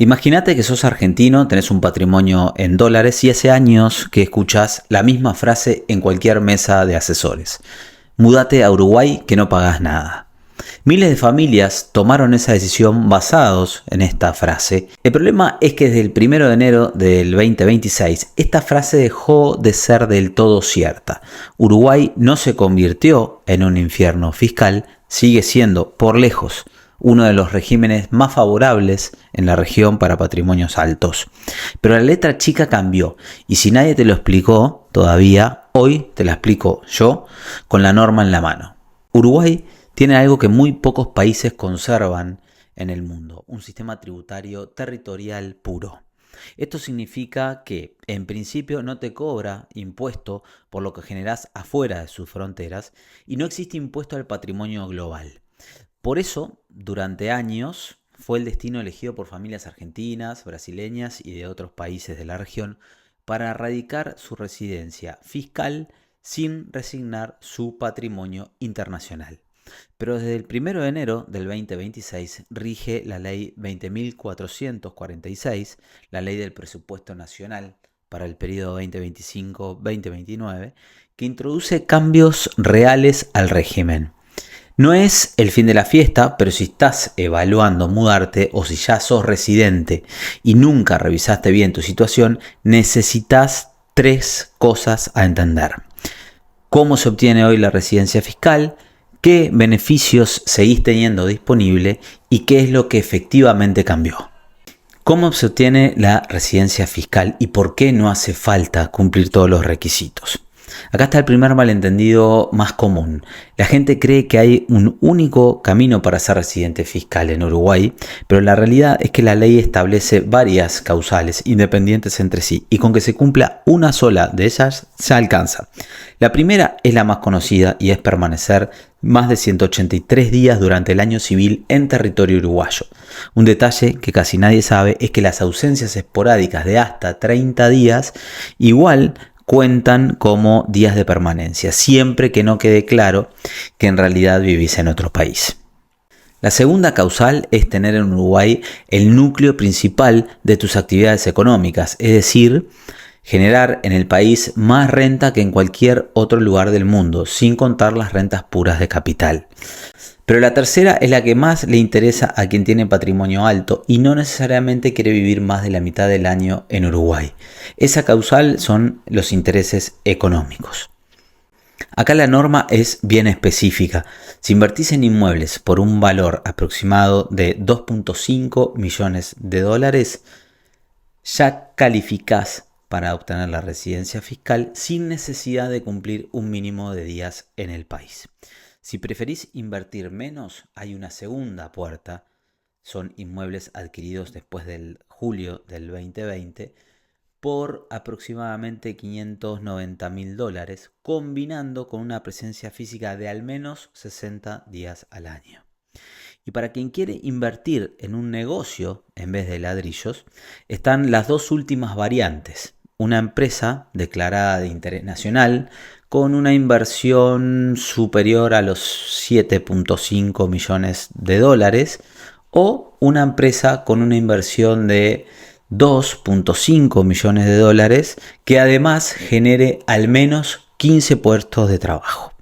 Imagínate que sos argentino, tenés un patrimonio en dólares y hace años que escuchás la misma frase en cualquier mesa de asesores. Múdate a Uruguay que no pagás nada. Miles de familias tomaron esa decisión basados en esta frase. El problema es que desde el 1 de enero del 2026 esta frase dejó de ser del todo cierta. Uruguay no se convirtió en un infierno fiscal, sigue siendo por lejos uno de los regímenes más favorables en la región para patrimonios altos. Pero la letra chica cambió y si nadie te lo explicó todavía, hoy te la explico yo con la norma en la mano. Uruguay tiene algo que muy pocos países conservan en el mundo, un sistema tributario territorial puro. Esto significa que, en principio, no te cobra impuesto por lo que generás afuera de sus fronteras y no existe impuesto al patrimonio global. Por eso, durante años, fue el destino elegido por familias argentinas, brasileñas y de otros países de la región para radicar su residencia fiscal sin resignar su patrimonio internacional. Pero desde el 1 de enero del 2026 rige la Ley 20.446, la Ley del Presupuesto Nacional para el periodo 2025-2029, que introduce cambios reales al régimen. No es el fin de la fiesta, pero si estás evaluando mudarte o si ya sos residente y nunca revisaste bien tu situación, necesitas 3 cosas a entender. ¿Cómo se obtiene hoy la residencia fiscal? ¿Qué beneficios seguís teniendo disponible? ¿Y qué es lo que efectivamente cambió? ¿Cómo se obtiene la residencia fiscal y por qué no hace falta cumplir todos los requisitos? Acá está el primer malentendido más común. La gente cree que hay un único camino para ser residente fiscal en Uruguay, pero la realidad es que la ley establece varias causales independientes entre sí y con que se cumpla una sola de ellas se alcanza. La primera es la más conocida y es permanecer más de 183 días durante el año civil en territorio uruguayo. Un detalle que casi nadie sabe es que las ausencias esporádicas de hasta 30 días igual cuentan como días de permanencia, siempre que no quede claro que en realidad vivís en otro país. La segunda causal es tener en Uruguay el núcleo principal de tus actividades económicas, es decir, generar en el país más renta que en cualquier otro lugar del mundo, sin contar las rentas puras de capital. Pero la tercera es la que más le interesa a quien tiene patrimonio alto y no necesariamente quiere vivir más de la mitad del año en Uruguay. Esa causal son los intereses económicos. Acá la norma es bien específica. Si invertís en inmuebles por un valor aproximado de 2.5 millones de dólares, ya calificás para obtener la residencia fiscal sin necesidad de cumplir un mínimo de días en el país. Si preferís invertir menos, hay una segunda puerta. Son inmuebles adquiridos después del julio del 2020 por aproximadamente $590.000, combinando con una presencia física de al menos 60 días al año. Y para quien quiere invertir en un negocio en vez de ladrillos, están las dos últimas variantes. Una empresa declarada de interés nacional con una inversión superior a los 7.5 millones de dólares o una empresa con una inversión de 2.5 millones de dólares que además genere al menos 15 puestos de trabajo.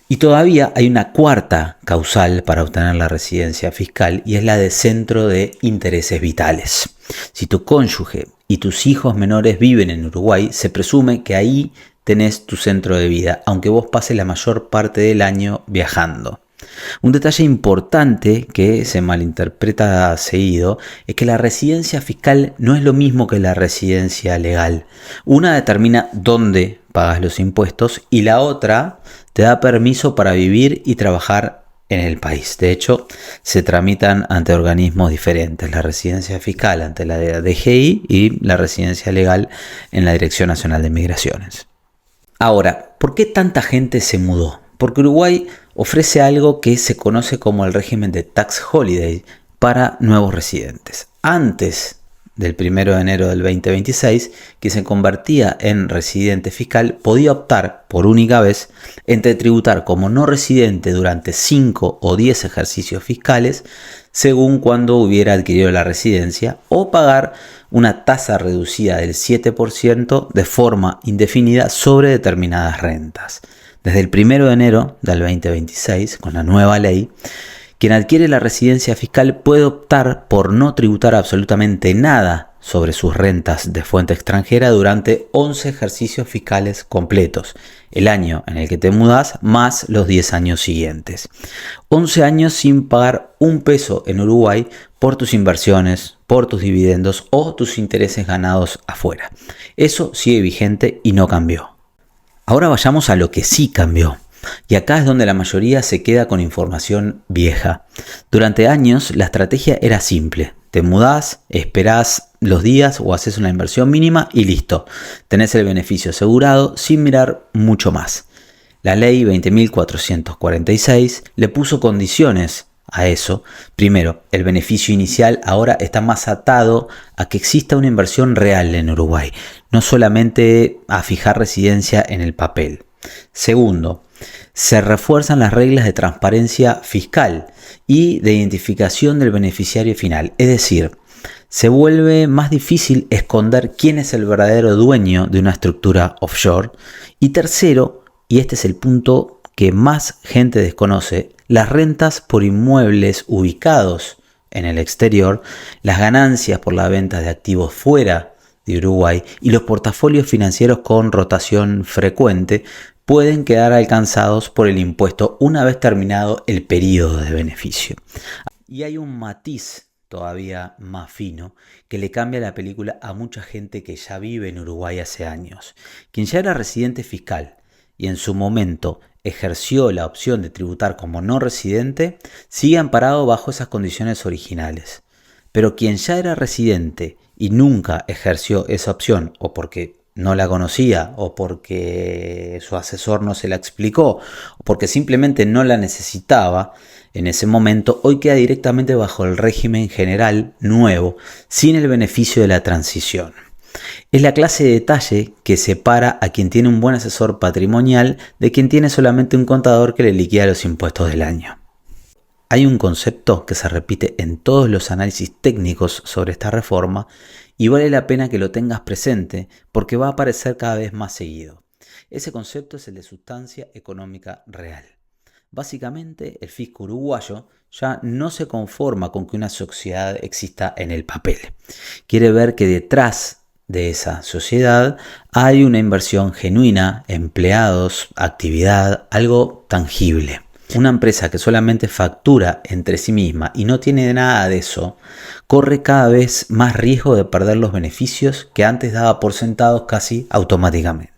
Y todavía hay una cuarta causal para obtener la residencia fiscal y es la de centro de intereses vitales. Si tu cónyuge y tus hijos menores viven en Uruguay, se presume que ahí tenés tu centro de vida, aunque vos pases la mayor parte del año viajando. Un detalle importante que se malinterpreta seguido es que la residencia fiscal no es lo mismo que la residencia legal. Una determina dónde pagas los impuestos y la otra te da permiso para vivir y trabajar en el país. De hecho, se tramitan ante organismos diferentes. La residencia fiscal ante la DGI y la residencia legal en la Dirección Nacional de Migraciones. Ahora, ¿por qué tanta gente se mudó? Porque Uruguay ofrece algo que se conoce como el régimen de Tax Holiday para nuevos residentes. Antes del 1 de enero del 2026, quien se convertía en residente fiscal podía optar por única vez entre tributar como no residente durante 5 o 10 ejercicios fiscales, según cuando hubiera adquirido la residencia, o pagar una tasa reducida del 7% de forma indefinida sobre determinadas rentas. Desde el 1 de enero del 2026, con la nueva ley, quien adquiere la residencia fiscal puede optar por no tributar absolutamente nada sobre sus rentas de fuente extranjera durante 11 ejercicios fiscales completos, el año en el que te mudas más los 10 años siguientes. 11 años sin pagar un peso en Uruguay por tus inversiones, por tus dividendos o tus intereses ganados afuera. Eso sigue vigente y no cambió. Ahora vayamos a lo que sí cambió. Y acá es donde la mayoría se queda con información vieja. Durante años la estrategia era simple. Te mudás, esperás los días o haces una inversión mínima y listo. Tenés el beneficio asegurado sin mirar mucho más. La ley 20.446 le puso condiciones a eso. Primero, el beneficio inicial ahora está más atado a que exista una inversión real en Uruguay, no solamente a fijar residencia en el papel. Segundo, se refuerzan las reglas de transparencia fiscal y de identificación del beneficiario final. Es decir, se vuelve más difícil esconder quién es el verdadero dueño de una estructura offshore. Y tercero, y este es el punto que más gente desconoce, las rentas por inmuebles ubicados en el exterior, las ganancias por la venta de activos fuera de Uruguay y los portafolios financieros con rotación frecuente pueden quedar alcanzados por el impuesto una vez terminado el periodo de beneficio. Y hay un matiz todavía más fino que le cambia la película a mucha gente que ya vive en Uruguay hace años. Quien ya era residente fiscal y en su momento ejerció la opción de tributar como no residente, sigue amparado bajo esas condiciones originales. Pero quien ya era residente y nunca ejerció esa opción, o porque no la conocía, o porque su asesor no se la explicó, o porque simplemente no la necesitaba en ese momento, hoy queda directamente bajo el régimen general nuevo, sin el beneficio de la transición. Es la clase de detalle que separa a quien tiene un buen asesor patrimonial de quien tiene solamente un contador que le liquida los impuestos del año. Hay un concepto que se repite en todos los análisis técnicos sobre esta reforma y vale la pena que lo tengas presente porque va a aparecer cada vez más seguido. Ese concepto es el de sustancia económica real. Básicamente, el fisco uruguayo ya no se conforma con que una sociedad exista en el papel. Quiere ver que detrás de esa sociedad hay una inversión genuina, empleados, actividad, algo tangible. Una empresa que solamente factura entre sí misma y no tiene nada de eso, corre cada vez más riesgo de perder los beneficios que antes daba por sentados casi automáticamente.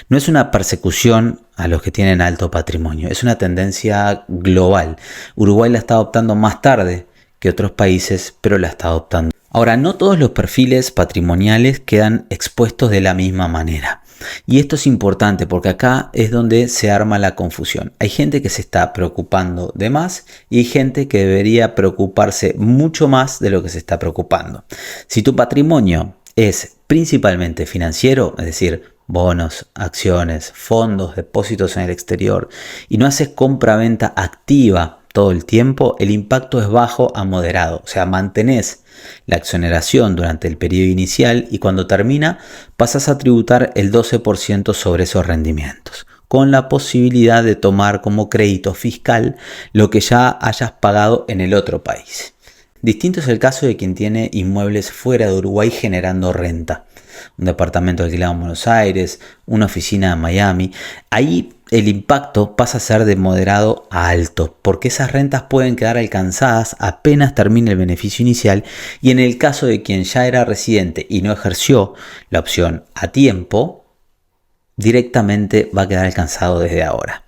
No es una persecución a los que tienen alto patrimonio, es una tendencia global. Uruguay la está adoptando más tarde que otros países, pero la está adoptando. Ahora, no todos los perfiles patrimoniales quedan expuestos de la misma manera. Y esto es importante porque acá es donde se arma la confusión. Hay gente que se está preocupando de más y hay gente que debería preocuparse mucho más de lo que se está preocupando. Si tu patrimonio es principalmente financiero, es decir, bonos, acciones, fondos, depósitos en el exterior y no haces compra-venta activa todo el tiempo, el impacto es bajo a moderado. O sea, mantenés la exoneración durante el periodo inicial y cuando termina pasas a tributar el 12% sobre esos rendimientos, con la posibilidad de tomar como crédito fiscal lo que ya hayas pagado en el otro país. Distinto es el caso de quien tiene inmuebles fuera de Uruguay generando renta. Un departamento alquilado en Buenos Aires, una oficina en Miami. Ahí el impacto pasa a ser de moderado a alto, porque esas rentas pueden quedar alcanzadas apenas termine el beneficio inicial y en el caso de quien ya era residente y no ejerció la opción a tiempo, directamente va a quedar alcanzado desde ahora.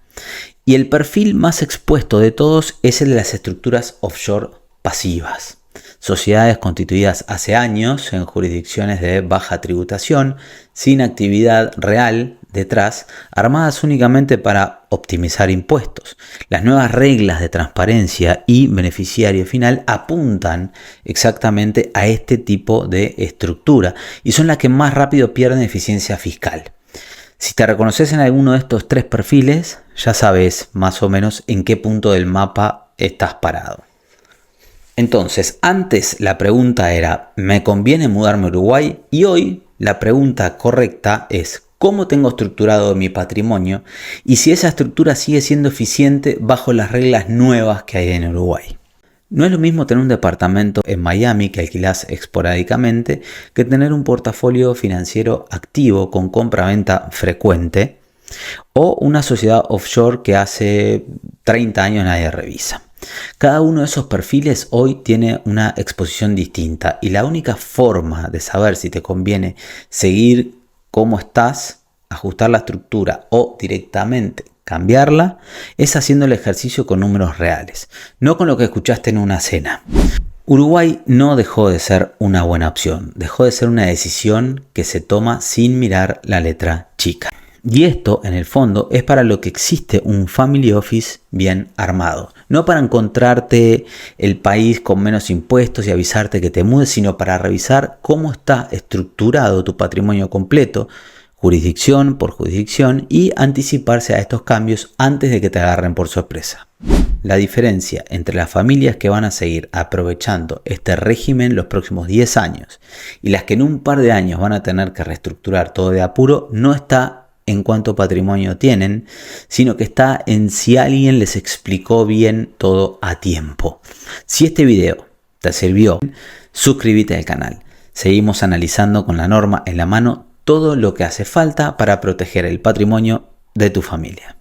Y el perfil más expuesto de todos es el de las estructuras offshore pasivas. Sociedades constituidas hace años en jurisdicciones de baja tributación, sin actividad real detrás, armadas únicamente para optimizar impuestos. Las nuevas reglas de transparencia y beneficiario final apuntan exactamente a este tipo de estructura y son las que más rápido pierden eficiencia fiscal. Si te reconoces en alguno de estos tres perfiles, ya sabes más o menos en qué punto del mapa estás parado. Entonces, antes la pregunta era, ¿me conviene mudarme a Uruguay? Y hoy la pregunta correcta es, ¿cómo tengo estructurado mi patrimonio? Y si esa estructura sigue siendo eficiente bajo las reglas nuevas que hay en Uruguay. No es lo mismo tener un departamento en Miami que alquilás esporádicamente que tener un portafolio financiero activo con compra-venta frecuente o una sociedad offshore que hace 30 años nadie revisa. Cada uno de esos perfiles hoy tiene una exposición distinta y la única forma de saber si te conviene seguir como estás, ajustar la estructura o directamente cambiarla es haciendo el ejercicio con números reales, no con lo que escuchaste en una cena. Uruguay no dejó de ser una buena opción, dejó de ser una decisión que se toma sin mirar la letra chica. Y esto, en el fondo, es para lo que existe un family office bien armado. No para encontrarte el país con menos impuestos y avisarte que te mudes, sino para revisar cómo está estructurado tu patrimonio completo, jurisdicción por jurisdicción, y anticiparse a estos cambios antes de que te agarren por sorpresa. La diferencia entre las familias que van a seguir aprovechando este régimen los próximos 10 años y las que en un par de años van a tener que reestructurar todo de apuro no está en cuánto patrimonio tienen, sino que está en si alguien les explicó bien todo a tiempo. Si este video te sirvió, suscríbete al canal. Seguimos analizando con la norma en la mano todo lo que hace falta para proteger el patrimonio de tu familia.